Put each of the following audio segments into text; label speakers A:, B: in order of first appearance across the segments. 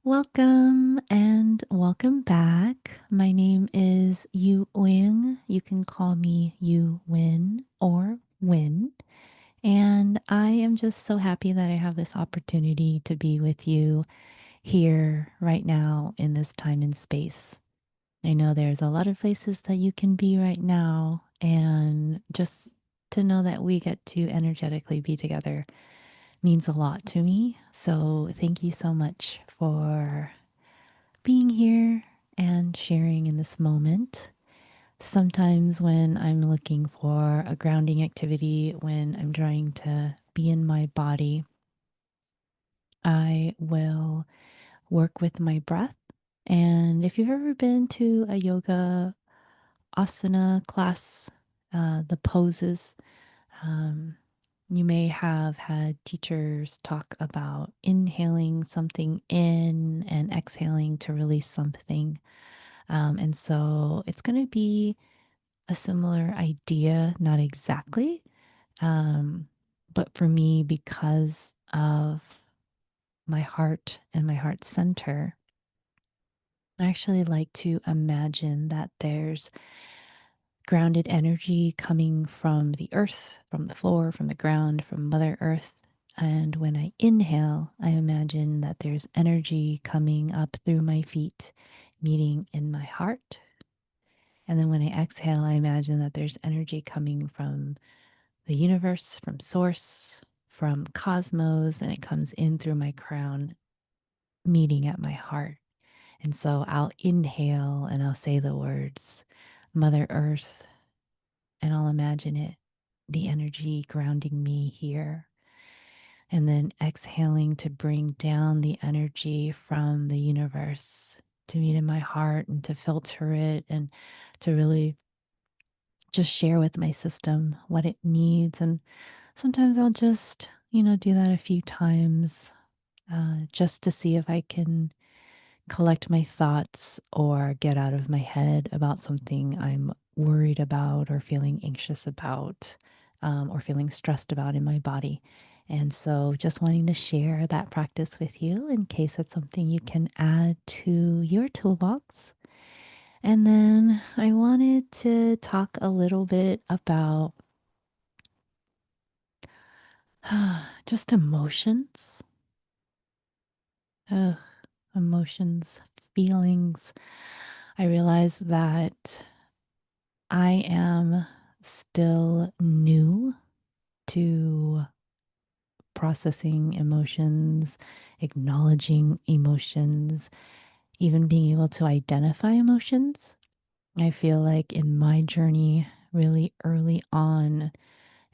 A: Welcome and welcome back. My name is Yu Wing. You can call me Yu Win or Win. And I am just so happy that I have this opportunity to be with you here right now in this time and space. I know there's a lot of places that you can be right now, and just to know that we get to energetically be together means a lot to me. So, thank you so much for being here and sharing in this moment. Sometimes, when I'm looking for a grounding activity, when I'm trying to be in my body, I will work with my breath. And if you've ever been to a yoga asana class, the poses, um, you may have had teachers talk about inhaling something in and exhaling to release something. And so it's going to be a similar idea, not exactly. Um, but for me, because of my heart and my heart center, I actually like to imagine that there's grounded energy coming from the earth, from the floor, from the ground, from Mother Earth. And when I inhale, I imagine that there's energy coming up through my feet, meeting in my heart. And then when I exhale, I imagine that there's energy coming from the universe, from source, from cosmos, and it comes in through my crown, meeting at my heart. And so I'll inhale and I'll say the words, Mother Earth, and I'll imagine it, the energy grounding me here. And then exhaling to bring down the energy from the universe to meet in my heart and to filter it and to really just share with my system what it needs. And sometimes I'll just, do that a few times just to see if I can collect my thoughts or get out of my head about something I'm worried about or feeling anxious about or feeling stressed about in my body. And so just wanting to share that practice with you in case it's something you can add to your toolbox. And then I wanted to talk a little bit about just emotions. Ugh, emotions, feelings. I realize that I am still new to processing emotions, acknowledging emotions, even being able to identify emotions. I feel like in my journey, really early on,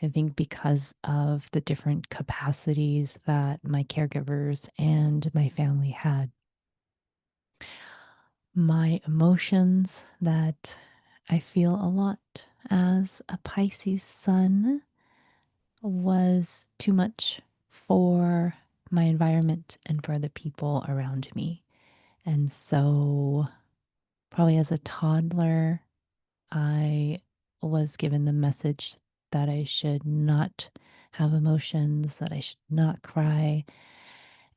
A: I think because of the different capacities that my caregivers and my family had, my emotions that I feel a lot as a Pisces sun was too much for my environment and for the people around me. And so, probably as a toddler, I was given the message that I should not have emotions, that I should not cry.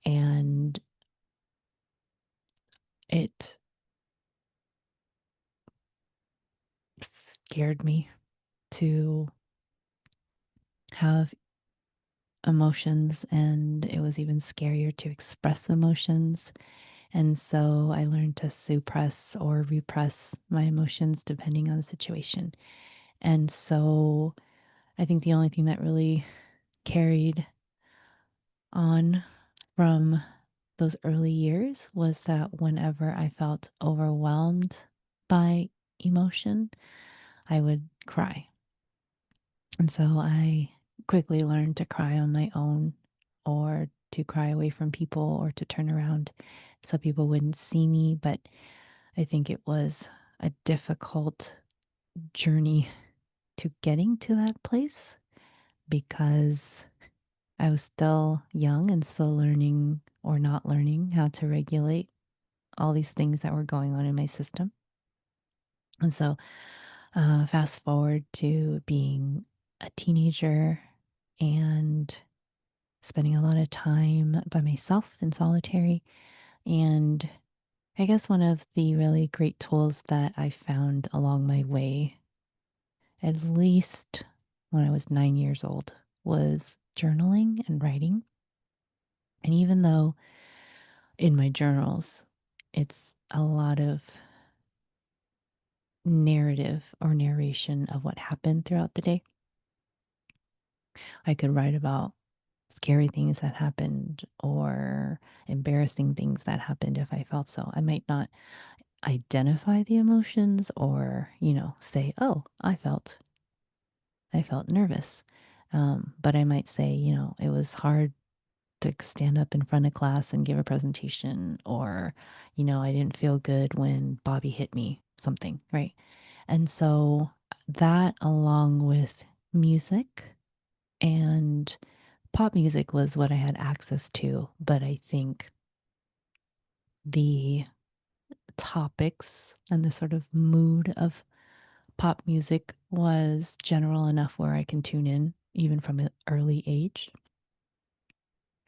A: And it scared me to have emotions, and it was even scarier to express emotions. And so I learned to suppress or repress my emotions depending on the situation. And so I think the only thing that really carried on from those early years was that whenever I felt overwhelmed by emotion, I would cry. And so I quickly learned to cry on my own or to cry away from people or to turn around so people wouldn't see me. But I think it was a difficult journey to getting to that place because I was still young and still learning or not learning how to regulate all these things that were going on in my system. And so, fast forward to being a teenager and spending a lot of time by myself in solitary. And I guess one of the really great tools that I found along my way, at least when I was 9 years old, was journaling and writing. And even though in my journals, it's a lot of narrative or narration of what happened throughout the day, I could write about scary things that happened or embarrassing things that happened if I felt so. I might not identify the emotions or, say, "Oh, I felt nervous." But I might say, it was hard to stand up in front of class and give a presentation, or, I didn't feel good when Bobby hit me, something, right? And so that, along with music, and pop music was what I had access to, but I think the topics and the sort of mood of pop music was general enough where I can tune in even from an early age.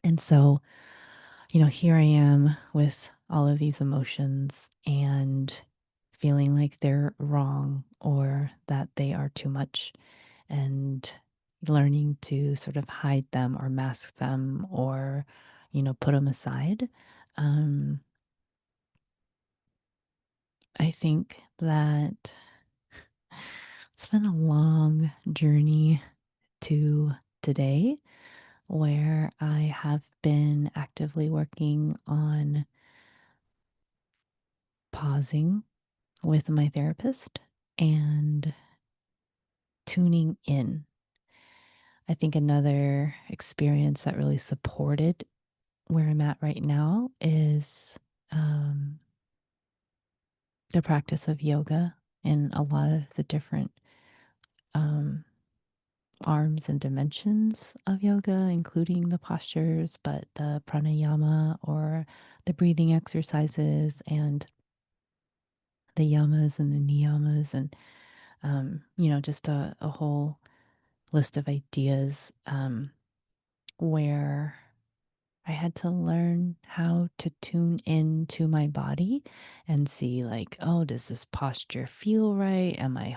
A: And so, here I am with all of these emotions and feeling like they're wrong or that they are too much, and learning to sort of hide them or mask them or, put them aside. Um, I think that it's been a long journey to today where I have been actively working on pausing with my therapist and tuning in. I think another experience that really supported where I'm at right now is um, the practice of yoga and a lot of the different um, arms and dimensions of yoga, including the postures, but the pranayama or the breathing exercises and the yamas and the niyamas, and just a whole list of ideas, where I had to learn how to tune in to my body and see, like, oh, does this posture feel right? Am I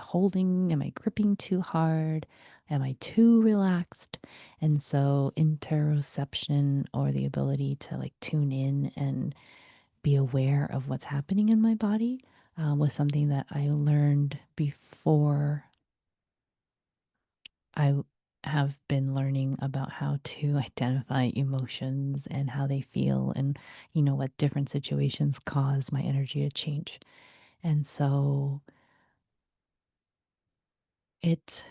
A: gripping too hard? Am I too relaxed? And so interoception, or the ability to like tune in and be aware of what's happening in my body, was something that I learned before I have been learning about how to identify emotions and how they feel, and, what different situations cause my energy to change. And so it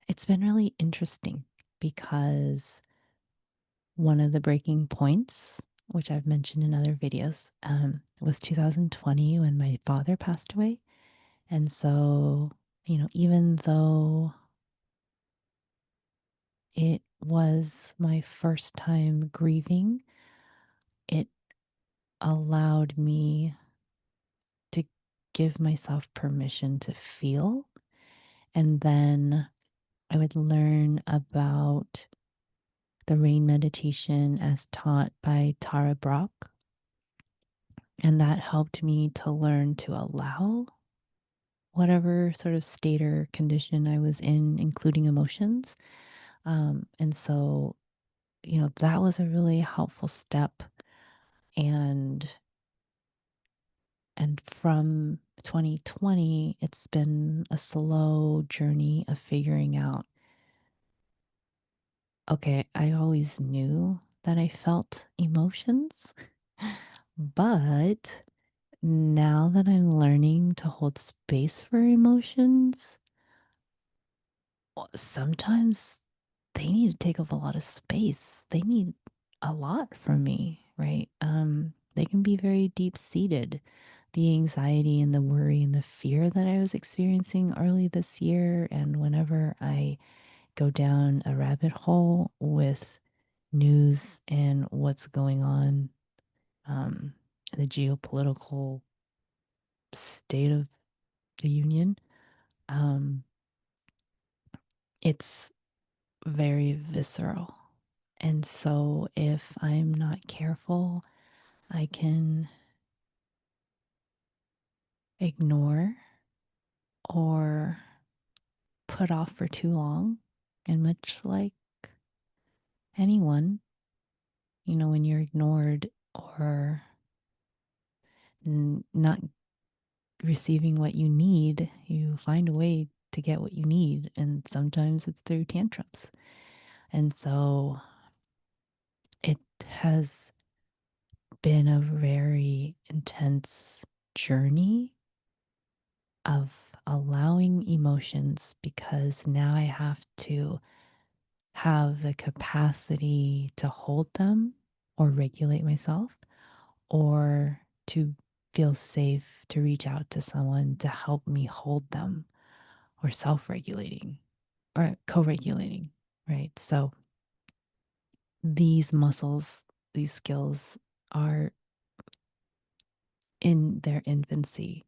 A: it's been really interesting because one of the breaking points, which I've mentioned in other videos, was 2020 when my father passed away. And so, even though it was my first time grieving, it allowed me to give myself permission to feel. And then I would learn about the rain meditation as taught by Tara Brach. And that helped me to learn to allow whatever sort of state or condition I was in, including emotions. And so, that was a really helpful step. And from 2020, it's been a slow journey of figuring out, okay, I always knew that I felt emotions, but now that I'm learning to hold space for emotions, sometimes they need to take up a lot of space. They need a lot from me, right? They can be very deep seated. The anxiety and the worry and the fear that I was experiencing early this year, and whenever I go down a rabbit hole with news and what's going on, um, the geopolitical state of the union, um, it's very visceral. And so if I'm not careful, I can ignore or put off for too long. And much like anyone, when you're ignored or not receiving what you need, you find a way to get what you need. And sometimes it's through tantrums. And so it has been a very intense journey of allowing emotions because now I have to have the capacity to hold them or regulate myself or to feel safe to reach out to someone to help me hold them or self regulating or co regulating, right? So these muscles, these skills are in their infancy.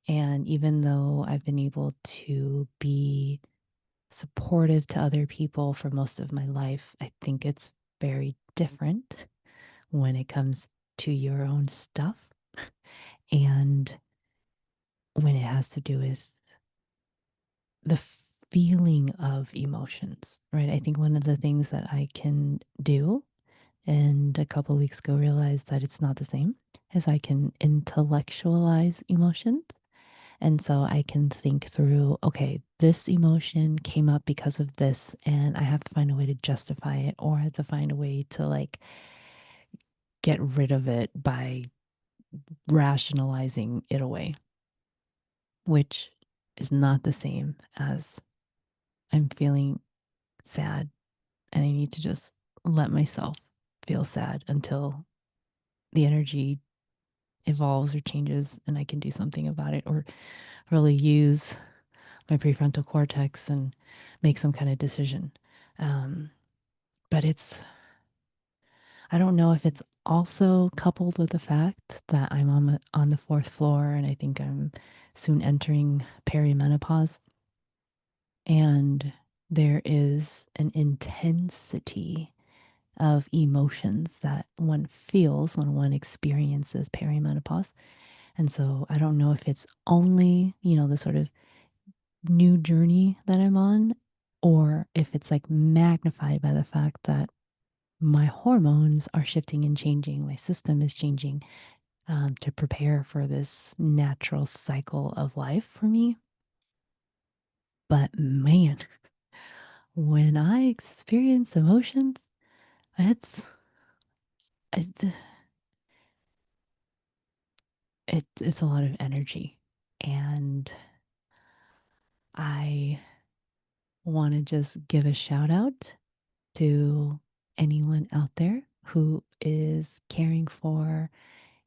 A: And even though I've been able to be supportive to other people for most of my life, I think it's very different when it comes to your own stuff and when it has to do with the feeling of emotions, right? I think one of the things that I can do, and a couple of weeks ago realized that it's not the same, is I can intellectualize emotions. And so I can think through, okay, this emotion came up because of this, and I have to find a way to justify it, or I have to find a way to like get rid of it by rationalizing it away, which is not the same as I'm feeling sad and I need to just let myself feel sad until the energy evolves or changes and I can do something about it or really use my prefrontal cortex and make some kind of decision. Um, but I don't know if it's also coupled with the fact that I'm on the fourth floor and I think I'm soon entering perimenopause. And there is an intensity of emotions that one feels when one experiences perimenopause. And so I don't know if it's only, the sort of new journey that I'm on, or if it's like magnified by the fact that my hormones are shifting and changing, my system is changing to prepare for this natural cycle of life for me. But man, when I experience emotions, it's it's it's a lot of energy, and I want to just give a shout out to anyone out there who is caring for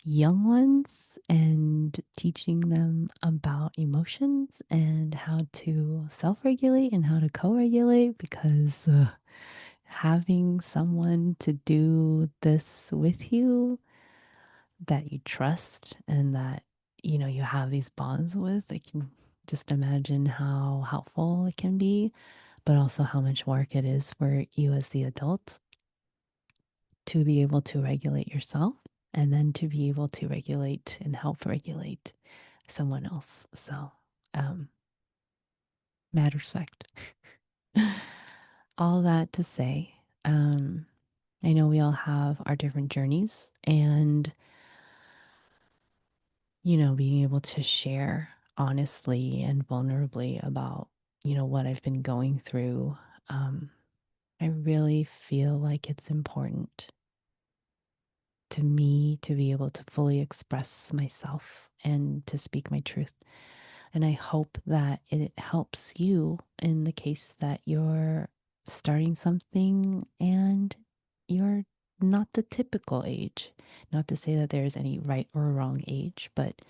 A: young ones and teaching them about emotions and how to self regulate and how to co regulate because having someone to do this with you that you trust and that you have these bonds with, I can just imagine how helpful it can be, but also how much work it is for you as the adult to be able to regulate yourself and then to be able to regulate and help regulate someone else. So, um, mad respect. All that to say, I know we all have our different journeys, and being able to share honestly and vulnerably about what I've been going through. Um, I really feel like it's important to me to be able to fully express myself and to speak my truth. And I hope that it helps you in the case that you're starting something and you're not the typical age. Not to say that there's any right or wrong age, but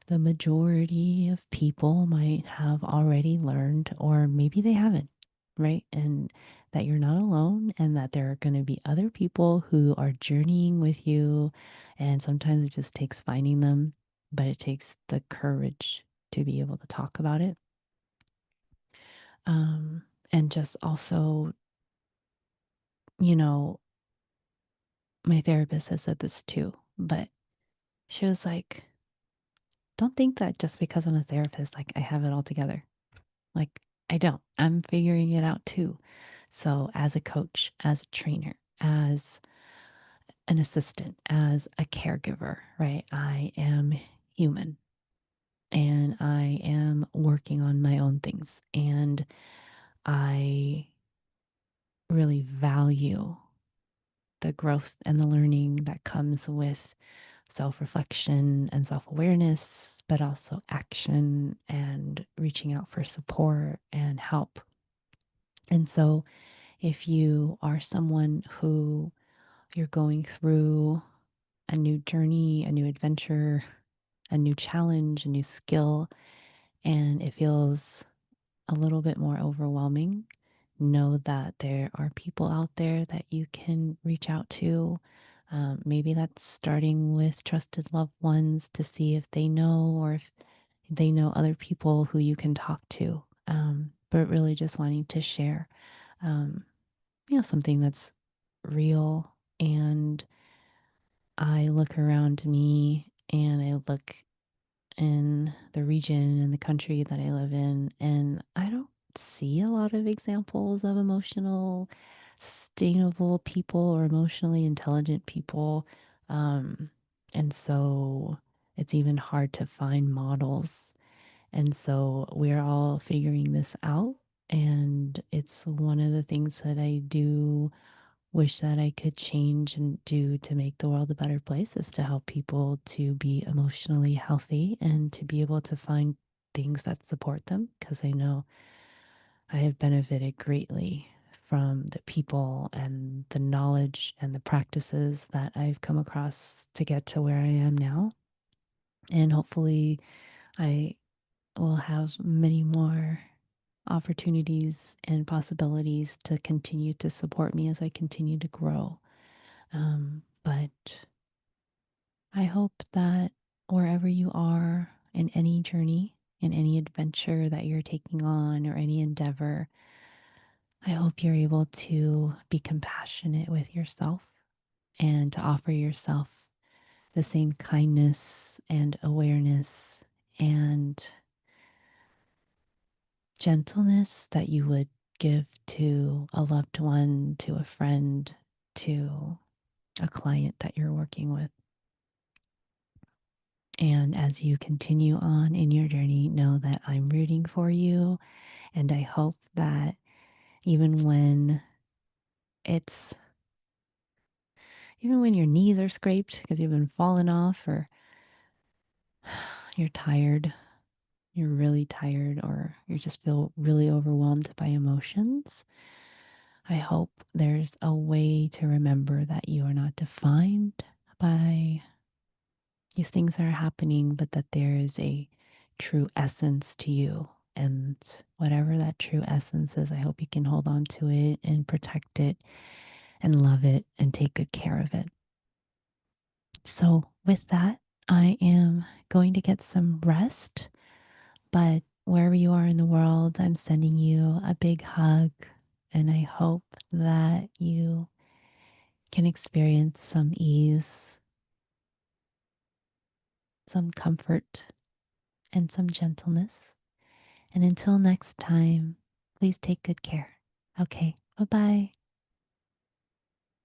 A: the majority of people might have already learned, or maybe they haven't, right? And that you're not alone, and that there are going to be other people who are journeying with you. And sometimes it just takes finding them, but it takes the courage to be able to talk about it. Um, and just also, you know, my therapist has said this too. But she was like, don't think that just because I'm a therapist, like I have it all together. Like, I don't. I'm figuring it out too. So, as a coach, as a trainer, as an assistant, as a caregiver, right? I am human and I am working on my own things. And I really value the growth and the learning that comes with self reflection and self awareness, but also action and reaching out for support and help. And so, if you are someone who you're going through a new journey, a new adventure, a new challenge, a new skill, and it feels a little bit more overwhelming, know that there are people out there that you can reach out to. Maybe that's starting with trusted loved ones to see if they know or if they know other people who you can talk to. But really just wanting to share, um, something that's real. And I look around me and I look in the region and the country that I live in, and I don't see a lot of examples of emotional, sustainable people or emotionally intelligent people. Um, and so it's even hard to find models. And so we're all figuring this out. And it's one of the things that I do wish that I could change and do to make the world a better place is to help people to be emotionally healthy and to be able to find things that support them. Because I know I have benefited greatly from the people and the knowledge and the practices that I've come across to get to where I am now. And hopefully, I will have many more opportunities and possibilities to continue to support me as I continue to grow. But I hope that wherever you are in any journey, in any adventure that you're taking on or any endeavor, I hope you're able to be compassionate with yourself and to offer yourself the same kindness and awareness and gentleness that you would give to a loved one, to a friend, to a client that you're working with. And as you continue on in your journey, know that I'm rooting for you. And I hope that even when it's, even when your knees are scraped because you've been falling off or you're tired, you're really tired, or you just feel really overwhelmed by emotions, I hope there's a way to remember that you are not defined by these things that are happening, but that there is a true essence to you. And whatever that true essence is, I hope you can hold on to it and protect it and love it and take good care of it. So, with that, I am going to get some rest. But wherever you are in the world, I'm sending you a big hug. And I hope that you can experience some ease, some comfort, and some gentleness. And until next time, please take good care. Okay, bye bye.